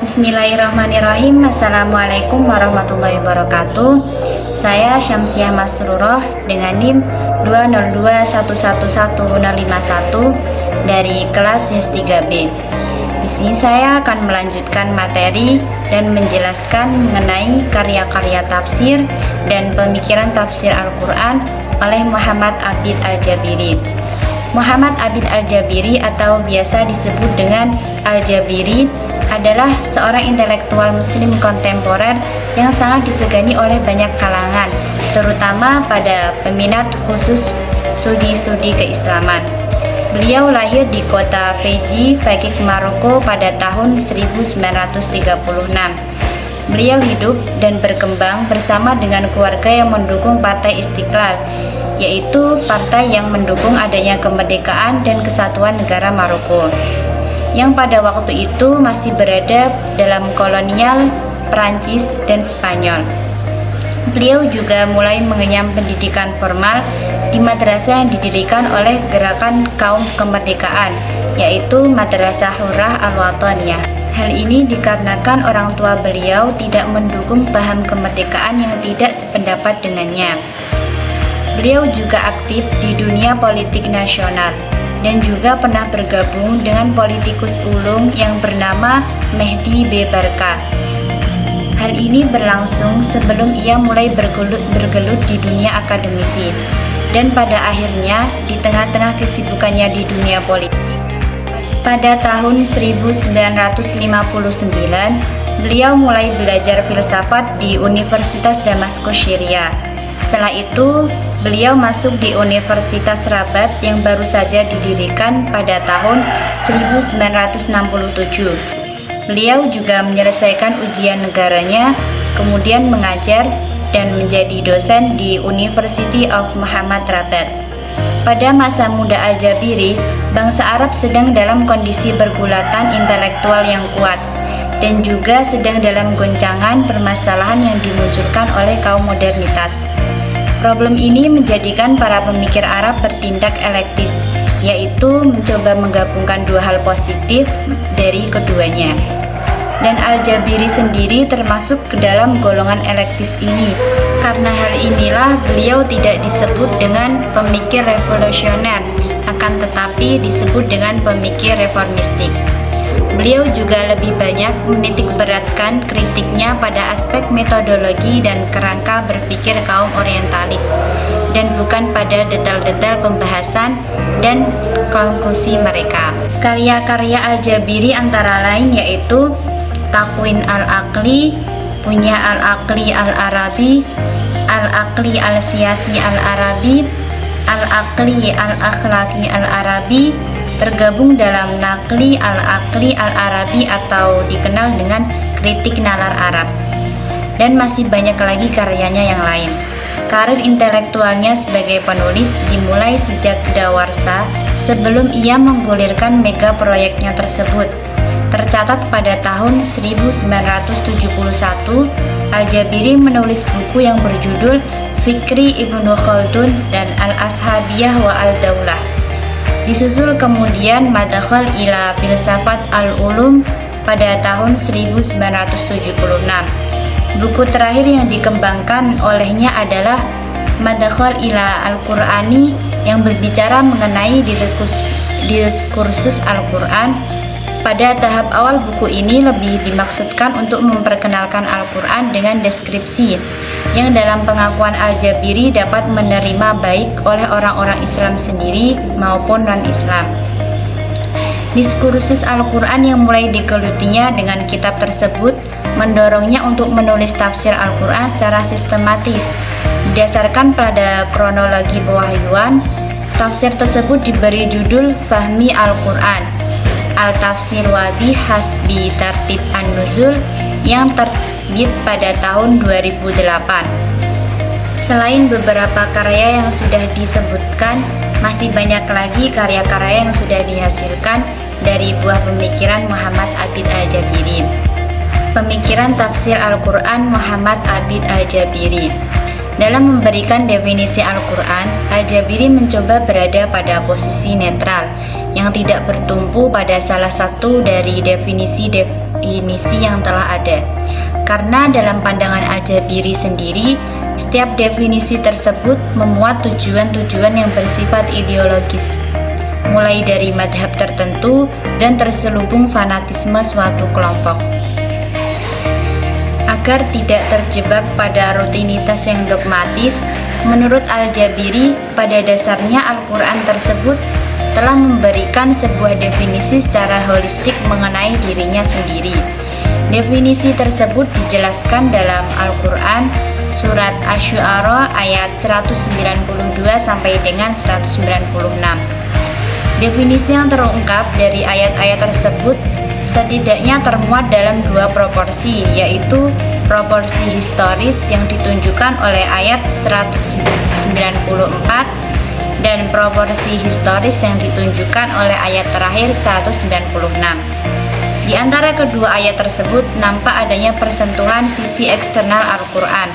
Bismillahirrahmanirrahim. Assalamualaikum warahmatullahi wabarakatuh. Saya Syamsiah Masruroh dengan NIM 202111051 dari kelas S3B. Di sini saya akan melanjutkan materi dan menjelaskan mengenai karya-karya tafsir dan pemikiran tafsir Al-Quran oleh Muhammad Abid Al-Jabiri. Muhammad Abid Al-Jabiri atau biasa disebut dengan Al-Jabiri adalah seorang intelektual muslim kontemporer yang sangat disegani oleh banyak kalangan, terutama pada peminat khusus studi-studi keislaman. Beliau lahir di kota Fegi, Fekik, Maroko pada tahun 1936. Beliau hidup dan berkembang bersama dengan keluarga yang mendukung Partai Istiqlal, yaitu partai yang mendukung adanya kemerdekaan dan kesatuan negara Maroko, yang pada waktu itu masih berada dalam kolonial Perancis dan Spanyol. Beliau juga mulai mengenyam pendidikan formal di madrasah yang didirikan oleh gerakan kaum kemerdekaan, yaitu Madrasah Hurrah Al-Wataniyah. Hal ini dikarenakan orang tua beliau tidak mendukung paham kemerdekaan yang tidak sependapat dengannya. Beliau juga aktif di dunia politik nasional dan juga pernah bergabung dengan politikus ulung yang bernama Mehdi B. Barka. Hal ini berlangsung sebelum ia mulai bergelut di dunia akademisi, dan pada akhirnya di tengah-tengah kesibukannya di dunia politik, pada tahun 1959 beliau mulai belajar filsafat di Universitas Damaskus Syria. Setelah itu, beliau masuk di Universitas Rabat yang baru saja didirikan pada tahun 1967. Beliau juga menyelesaikan ujian negaranya, kemudian mengajar dan menjadi dosen di University of Muhammad Rabat. Pada masa muda Al-Jabiri, bangsa Arab sedang dalam kondisi pergulatan intelektual yang kuat dan juga sedang dalam goncangan permasalahan yang dimunculkan oleh kaum modernitas. Problem ini menjadikan para pemikir Arab bertindak elektis, yaitu mencoba menggabungkan dua hal positif dari keduanya. Dan Al-Jabiri sendiri termasuk ke dalam golongan elektis ini. Karena hal inilah beliau tidak disebut dengan pemikir revolusioner, akan tetapi disebut dengan pemikir reformistik. Beliau juga lebih banyak menitik beratkan kritiknya pada aspek metodologi dan kerangka berpikir kaum orientalis, dan bukan pada detail-detail pembahasan dan konklusi mereka. Karya-karya Al-Jabiri antara lain yaitu Takwin Al-Aqli, punya Al-Aqli Al-Arabi, Al-Aqli Al-Siyasi Al-Arabi, Al-Aqli Al-Akhlaqi Al-Arabi, tergabung dalam Naqli Al-Aqli Al-Arabi atau dikenal dengan Kritik Nalar Arab, dan masih banyak lagi karyanya yang lain. Karir intelektualnya sebagai penulis dimulai sejak dawarsa sebelum ia menggulirkan mega proyeknya tersebut. Tercatat pada tahun 1971, Al-Jabiri menulis buku yang berjudul Fikri Ibnu Khaldun dan Al-Ashabiyah wa Al-Daulah. Disusul kemudian Madkhal ila Filsafat Al-Ulum pada tahun 1976. Buku terakhir yang dikembangkan olehnya adalah Madkhal ila Al-Qur'ani yang berbicara mengenai diskursus Al-Quran. Pada tahap awal buku ini lebih dimaksudkan untuk memperkenalkan Al-Quran dengan deskripsi yang dalam pengakuan Al-Jabiri dapat menerima baik oleh orang-orang Islam sendiri maupun non-Islam. Diskursus Al-Quran yang mulai digelutinya dengan kitab tersebut mendorongnya untuk menulis tafsir Al-Quran secara sistematis. Berdasarkan pada kronologi pewahyuan, tafsir tersebut diberi judul Fahmi Al-Quran, Al-Tafsir Wadih Hasbi Tartib An-Nuzul, yang terbit pada tahun 2008. Selain beberapa karya yang sudah disebutkan, masih banyak lagi karya-karya yang sudah dihasilkan dari buah pemikiran Muhammad Abid Al-Jabiri. Pemikiran tafsir Al-Quran Muhammad Abid Al-Jabiri. Dalam memberikan definisi Al-Quran, Al-Jabiri mencoba berada pada posisi netral yang tidak bertumpu pada salah satu dari definisi-definisi yang telah ada. Karena dalam pandangan Al-Jabiri sendiri, setiap definisi tersebut memuat tujuan-tujuan yang bersifat ideologis, mulai dari madhab tertentu dan terselubung fanatisme suatu kelompok. Agar tidak terjebak pada rutinitas yang dogmatis, menurut Al-Jabiri, pada dasarnya Al-Quran tersebut telah memberikan sebuah definisi secara holistik mengenai dirinya sendiri. Definisi tersebut dijelaskan dalam Al-Quran surat Asy-Syu'ara ayat 192 sampai dengan 196. Definisi yang terungkap dari ayat-ayat tersebut setidaknya termuat dalam dua proporsi, yaitu proporsi historis yang ditunjukkan oleh ayat 194 dan proporsi historis yang ditunjukkan oleh ayat terakhir 196. Di antara kedua ayat tersebut nampak adanya persentuhan sisi eksternal Al-Quran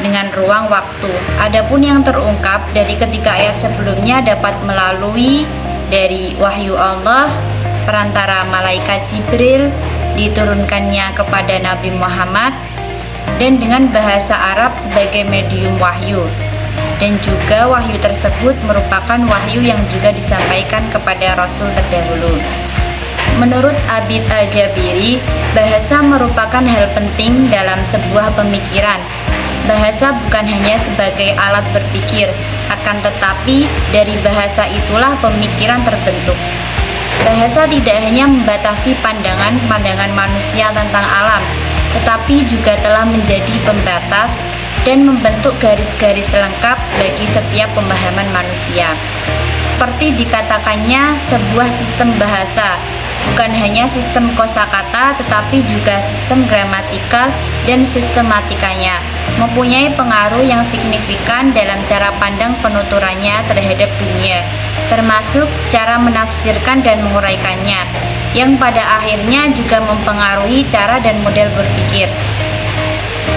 dengan ruang waktu. Adapun yang terungkap dari ketiga ayat sebelumnya dapat melalui dari wahyu Allah perantara malaikat Jibril diturunkannya kepada Nabi Muhammad dan dengan bahasa Arab sebagai medium wahyu, dan juga wahyu tersebut merupakan wahyu yang juga disampaikan kepada Rasul terdahulu. Menurut Abid Al-Jabiri, bahasa merupakan hal penting dalam sebuah pemikiran. Bahasa bukan hanya sebagai alat berpikir, akan tetapi dari bahasa itulah pemikiran terbentuk. Bahasa tidak hanya membatasi pandangan-pandangan manusia tentang alam, tetapi juga telah menjadi pembatas dan membentuk garis-garis lengkap bagi setiap pemahaman manusia. Seperti dikatakannya, sebuah sistem bahasa bukan hanya sistem kosakata tetapi juga sistem gramatikal dan sistematikanya mempunyai pengaruh yang signifikan dalam cara pandang penuturannya terhadap dunia, termasuk cara menafsirkan dan menguraikannya, yang pada akhirnya juga mempengaruhi cara dan model berpikir.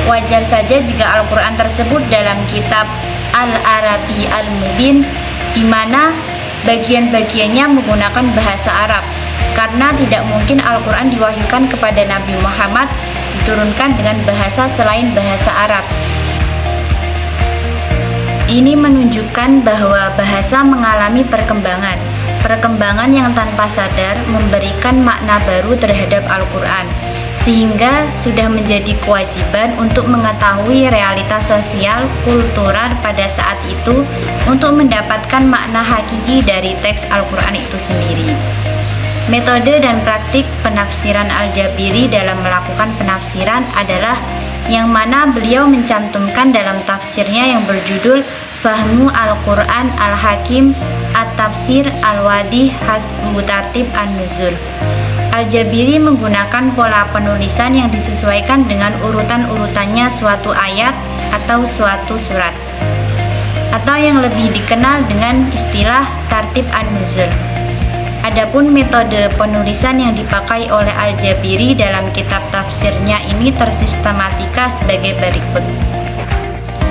Wajar saja jika Al-Quran tersebut dalam kitab Al-Arabi Al-Mubin, di mana bagian-bagiannya menggunakan bahasa Arab, karena tidak mungkin Al-Quran diwahyukan kepada Nabi Muhammad diturunkan dengan bahasa selain bahasa Arab. Ini menunjukkan bahwa bahasa mengalami perkembangan yang tanpa sadar memberikan makna baru terhadap Al-Quran, sehingga sudah menjadi kewajiban untuk mengetahui realitas sosial kultural pada saat itu untuk mendapatkan makna hakiki dari teks Al-Quran itu sendiri. Metode dan praktik penafsiran Al-Jabiri dalam melakukan penafsiran adalah yang mana beliau mencantumkan dalam tafsirnya yang berjudul Fahmu Al-Quran Al-Hakim At-Tafsir Al-Wadih Hasbu Tartib An-Nuzul. Al-Jabiri menggunakan pola penulisan yang disesuaikan dengan urutan-urutannya suatu ayat atau suatu surat, atau yang lebih dikenal dengan istilah Tartib An-Nuzul. Adapun metode penulisan yang dipakai oleh Al-Jabiri dalam kitab tafsirnya ini tersistematika sebagai berikut.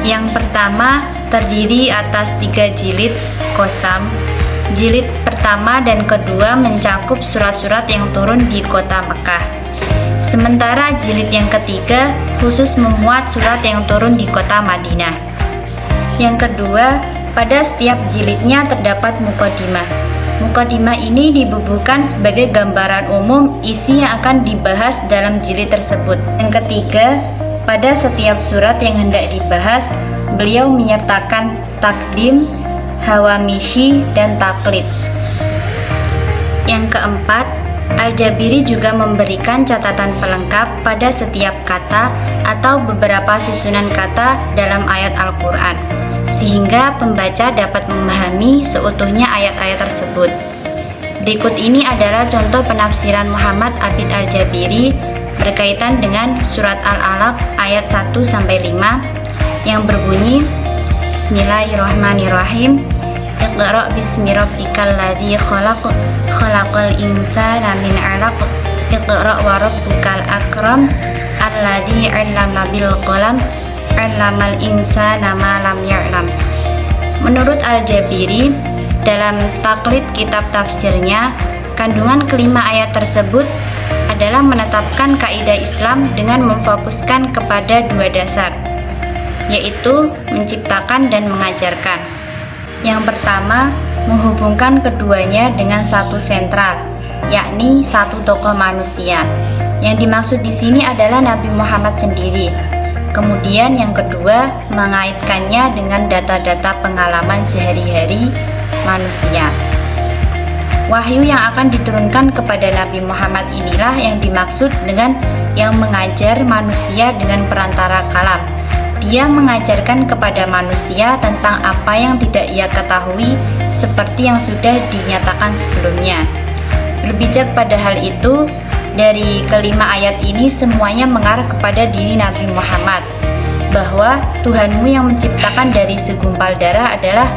Yang pertama terdiri atas 3 jilid qasam. Jilid pertama dan kedua mencakup surat-surat yang turun di kota Mekah. Sementara jilid yang ketiga khusus memuat surat yang turun di kota Madinah. Yang kedua, pada setiap jilidnya terdapat muqaddimah. Muqaddimah ini dibubuhkan sebagai gambaran umum isi yang akan dibahas dalam jilid tersebut. Yang ketiga, pada setiap surat yang hendak dibahas, beliau menyertakan takdim, hawamishi, dan taklid. Yang keempat, Al-Jabiri juga memberikan catatan pelengkap pada setiap kata atau beberapa susunan kata dalam ayat Al-Quran, sehingga pembaca dapat memahami seutuhnya ayat-ayat tersebut. Berikut ini adalah contoh penafsiran Muhammad Abid Al-Jabiri berkaitan dengan surat Al-Alaq ayat 1-5 yang berbunyi, Bismillahirrahmanirrahim. Iqra' bismi rabbikal ladzi khalaq, khalaqal insana min 'alaq. Iqra' wa rabbukal akram, alladzi 'allama bil qalam, 'allamal insana ma lam ya'lam. Menurut Al-Jabiri, dalam taklid kitab tafsirnya, kandungan kelima ayat tersebut adalah menetapkan kaidah Islam dengan memfokuskan kepada dua dasar, yaitu menciptakan dan mengajarkan. Yang pertama, menghubungkan keduanya dengan satu sentral, yakni satu tokoh manusia. Yang dimaksud di sini adalah Nabi Muhammad sendiri. Kemudian yang kedua, mengaitkannya dengan data-data pengalaman sehari-hari manusia. Wahyu yang akan diturunkan kepada Nabi Muhammad inilah yang dimaksud dengan yang mengajar manusia dengan perantara kalam. Dia mengajarkan kepada manusia tentang apa yang tidak ia ketahui, seperti yang sudah dinyatakan sebelumnya. Berbijak pada hal itu, dari kelima ayat ini semuanya mengarah kepada diri Nabi Muhammad, bahwa Tuhanmu yang menciptakan dari segumpal darah adalah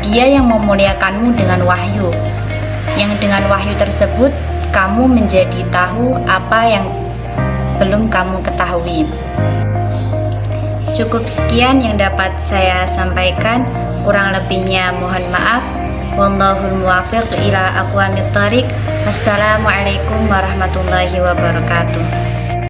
Dia yang memuliakanmu dengan wahyu, yang dengan wahyu tersebut kamu menjadi tahu apa yang belum kamu ketahui. Cukup sekian yang dapat saya sampaikan, kurang lebihnya mohon maaf. Wallahul muwaffiq ila aqwamit thoriq. Wassalamualaikum warahmatullahi wabarakatuh.